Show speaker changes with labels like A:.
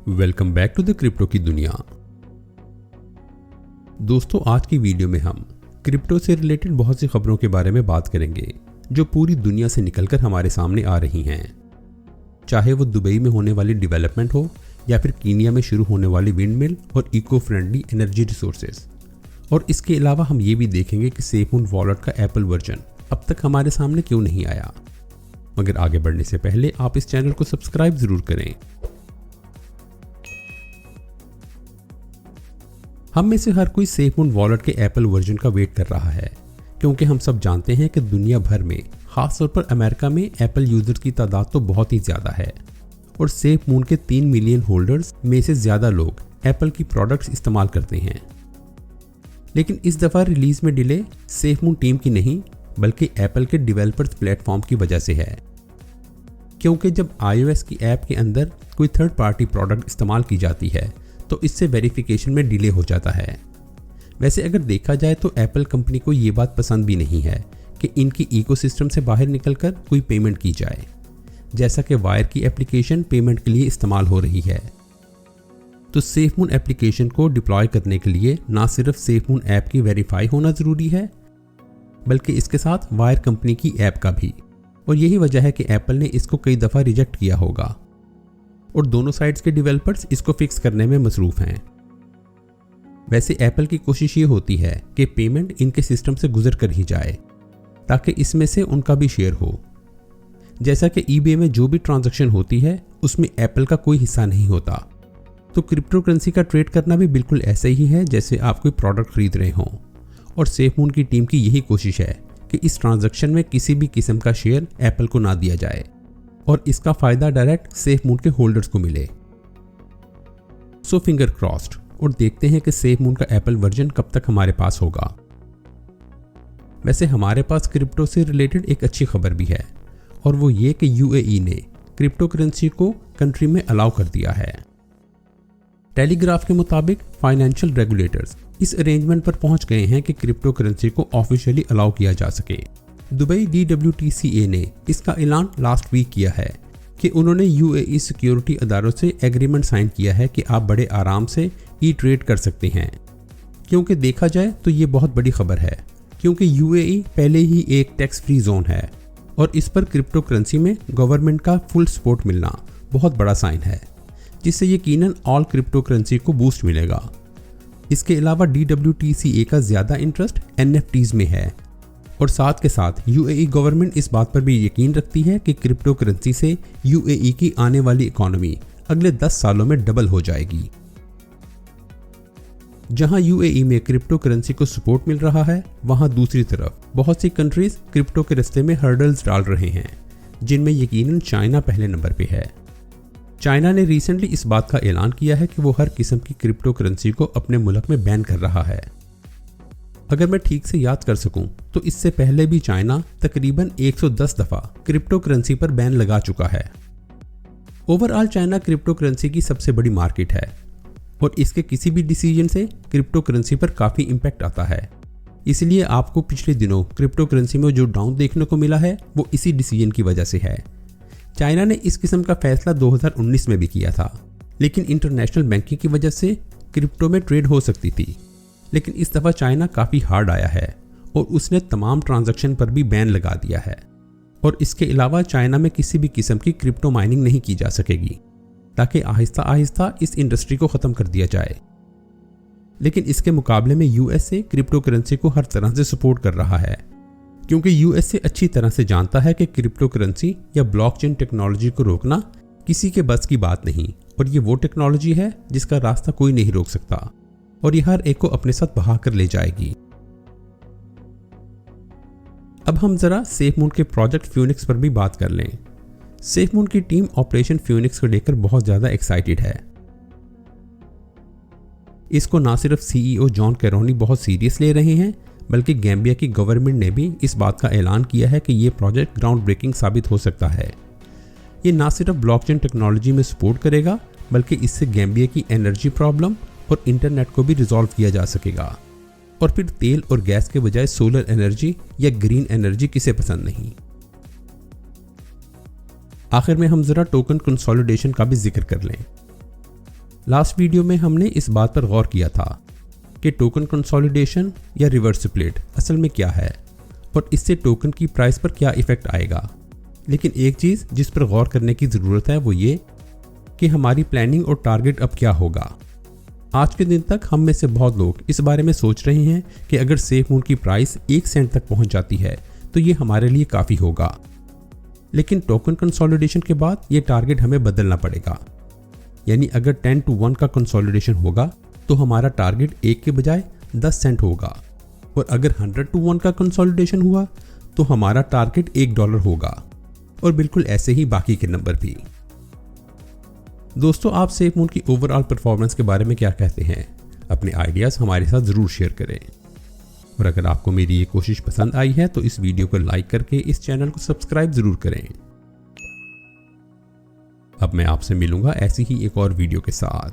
A: Welcome back to the crypto की दुनिया। दोस्तों, आज की वीडियो में हम क्रिप्टो से रिलेटेड बहुत सी खबरों के बारे में बात करेंगे जो पूरी दुनिया से निकलकर हमारे सामने आ रही हैं। चाहे वो दुबई में होने वाली डेवलपमेंट हो या फिर कीनिया में शुरू होने वाली विंड मिल और इको फ्रेंडली एनर्जी रिसोर्सेज। और इसके अलावा हम ये भी देखेंगे कि सेफमून वॉलेट का एप्पल वर्जन अब तक हमारे सामने क्यों नहीं आया। मगर आगे बढ़ने से पहले आप इस चैनल को सब्सक्राइब जरूर करें। हम में से हर कोई सेफमून वॉलेट के एप्पल वर्जन का वेट कर रहा है, क्योंकि हम सब जानते हैं कि दुनिया भर में, खासतौर पर अमेरिका में, एप्पल यूजर्स की तादाद तो बहुत ही ज़्यादा है और सेफमून के 3 मिलियन होल्डर्स में से ज़्यादा लोग एप्पल की प्रोडक्ट्स इस्तेमाल करते हैं। लेकिन इस दफ़ा रिलीज़ में डिले सेफमून टीम की नहीं बल्कि एप्पल के डेवलपर्स प्लेटफॉर्म की वजह से है, क्योंकि जब iOS की ऐप के अंदर कोई थर्ड पार्टी प्रोडक्ट इस्तेमाल की जाती है तो इससे वेरिफिकेशन में डिले हो जाता है। वैसे अगर देखा जाए तो एप्पल कंपनी को ये बात पसंद भी नहीं है कि इनकी इकोसिस्टम से बाहर निकलकर कोई पेमेंट की जाए, जैसा कि वायर की एप्लीकेशन पेमेंट के लिए इस्तेमाल हो रही है। तो सेफमून एप्लीकेशन को डिप्लॉय करने के लिए ना सिर्फ सेफमून ऐप की वेरीफाई होना ज़रूरी है, बल्कि इसके साथ वायर कंपनी की ऐप का भी। और यही वजह है कि एप्पल ने इसको कई दफ़ा रिजेक्ट किया होगा और दोनों साइड्स के डेवलपर्स इसको फिक्स करने में मसरूफ हैं। वैसे एप्पल की कोशिश ये होती है कि पेमेंट इनके सिस्टम से गुजर कर ही जाए ताकि इसमें से उनका भी शेयर हो। जैसा कि ईबे में जो भी ट्रांजैक्शन होती है उसमें एप्पल का कोई हिस्सा नहीं होता। तो क्रिप्टो करेंसी का ट्रेड करना भी बिल्कुल ऐसे ही है जैसे आप कोई प्रोडक्ट खरीद रहे हों। और सेफमून की टीम की यही कोशिश है कि इस ट्रांजैक्शन में किसी भी किस्म का शेयर एप्पल को ना दिया जाए और इसका फायदा डायरेक्ट सेफमून के होल्डर्स को मिले। सो फिंगर क्रॉस्ड, और देखते हैं कि सेफमून का एप्पल वर्जन कब तक हमारे पास होगा। वैसे हमारे पास क्रिप्टो से रिलेटेड एक अच्छी खबर भी है, और वो ये कि यूएई ने क्रिप्टो करेंसी को कंट्री में अलाउ कर दिया है। टेलीग्राफ के मुताबिक फाइनेंशियल रेगुलेटर्स इस अरेंजमेंट पर पहुंच गए हैं कि क्रिप्टो करेंसी को ऑफिशियली अलाउ किया जा सके। दुबई DWTCA ने इसका ऐलान लास्ट वीक किया है कि उन्होंने यूएई सिक्योरिटी अदारों से एग्रीमेंट साइन किया है कि आप बड़े आराम से ई ट्रेड कर सकते हैं। क्योंकि देखा जाए तो ये बहुत बड़ी खबर है, क्योंकि यूएई पहले ही एक टैक्स फ्री जोन है और इस पर क्रिप्टो करेंसी में गवर्नमेंट का फुल सपोर्ट मिलना बहुत बड़ा साइन है, जिससे यकीनन ऑल क्रिप्टो करेंसी को बूस्ट मिलेगा। इसके अलावा DWTCA का ज़्यादा इंटरेस्ट NFTs में है और साथ के साथ यूएई गवर्नमेंट इस बात पर भी यकीन रखती है कि क्रिप्टो करेंसी से यूएई की आने वाली इकोनॉमी अगले 10 सालों में डबल हो जाएगी। जहां यूएई में क्रिप्टो करेंसी को सपोर्ट मिल रहा है, वहां दूसरी तरफ बहुत सी कंट्रीज क्रिप्टो के रास्ते में हर्डल्स डाल रहे हैं, जिनमें यकीनन चाइना पहले नंबर पे है। चाइना ने रिसेंटली इस बात का ऐलान किया है कि वो हर किस्म की क्रिप्टो करेंसी को अपने मुल्क में बैन कर रहा है। अगर मैं ठीक से याद कर सकूं तो इससे पहले भी चाइना तकरीबन 110 दफ़ा क्रिप्टो करेंसी पर बैन लगा चुका है। ओवरऑल चाइना क्रिप्टो करेंसी की सबसे बड़ी मार्केट है और इसके किसी भी डिसीजन से क्रिप्टो करेंसी पर काफ़ी इम्पैक्ट आता है। इसलिए आपको पिछले दिनों क्रिप्टो करेंसी में जो डाउन देखने को मिला है वो इसी डिसीजन की वजह से है। चाइना ने इस किस्म का फैसला 2019 में भी किया था, लेकिन इंटरनेशनल बैंकिंग की वजह से क्रिप्टो में ट्रेड हो सकती थी। लेकिन इस दफ़ा चाइना काफ़ी हार्ड आया है और उसने तमाम ट्रांजैक्शन पर भी बैन लगा दिया है। और इसके अलावा चाइना में किसी भी किस्म की क्रिप्टो माइनिंग नहीं की जा सकेगी, ताकि आहिस्ता आहिस्ता इस इंडस्ट्री को ख़त्म कर दिया जाए। लेकिन इसके मुकाबले में यूएसए क्रिप्टो करेंसी को हर तरह से सपोर्ट कर रहा है, क्योंकि यूएसए अच्छी तरह से जानता है कि क्रिप्टो करेंसी या ब्लॉकचेन टेक्नोलॉजी को रोकना किसी के बस की बात नहीं, और ये वो टेक्नोलॉजी है जिसका रास्ता कोई नहीं रोक सकता और ये हर एक को अपने साथ बहा कर ले जाएगी। अब हम जरा सेफमून के प्रोजेक्ट फ्यूनिक्स पर भी बात कर लें। सेफमून की टीम ऑपरेशन फ्यूनिक्स को लेकर बहुत ज़्यादा एक्साइटेड है। इसको ना सिर्फ CEO जॉन कैरोनी बहुत सीरियस ले रहे हैं, बल्कि गैम्बिया की गवर्नमेंट ने भी इस बात का ऐलान किया है कि ये प्रोजेक्ट ग्राउंड ब्रेकिंग साबित हो सकता है। ये ना सिर्फ ब्लॉकचेन टेक्नोलॉजी में सपोर्ट करेगा, बल्कि इससे गैम्बिया की एनर्जी प्रॉब्लम और इंटरनेट को भी रिजॉल्व किया जा सकेगा। और फिर तेल और गैस के बजाय सोलर एनर्जी या ग्रीन एनर्जी किसे पसंद नहीं। आखिर में हम जरा टोकन कंसोलिडेशन का भी जिक्र कर लें। लास्ट वीडियो में हमने इस बात पर गौर किया था कि टोकन कंसोलिडेशन या रिवर्स स्प्लिट असल में क्या है और इससे टोकन की प्राइस पर क्या इफेक्ट आएगा। लेकिन एक चीज़ जिस पर गौर करने की ज़रूरत है वो ये कि हमारी प्लानिंग और टारगेट अब क्या होगा। आज के दिन तक हम में से बहुत लोग इस बारे में सोच रहे हैं कि अगर सेफ मून की प्राइस 1 सेंट तक पहुंच जाती है तो ये हमारे लिए काफ़ी होगा। लेकिन टोकन कंसोलिडेशन के बाद ये टारगेट हमें बदलना पड़ेगा। यानी अगर 10-1 का कंसोलिडेशन होगा तो हमारा टारगेट 1 के बजाय 10 सेंट होगा, और अगर 100-1 का कंसोलिडेशन हुआ तो हमारा टारगेट $1 होगा, और बिल्कुल ऐसे ही बाकी के नंबर भी। दोस्तों, आप सेफ मून की ओवरऑल परफॉर्मेंस के बारे में क्या कहते हैं? अपने आइडियाज़ हमारे साथ ज़रूर शेयर करें। और अगर आपको मेरी ये कोशिश पसंद आई है तो इस वीडियो को लाइक करके इस चैनल को सब्सक्राइब ज़रूर करें। अब मैं आपसे मिलूंगा ऐसी ही एक और वीडियो के साथ।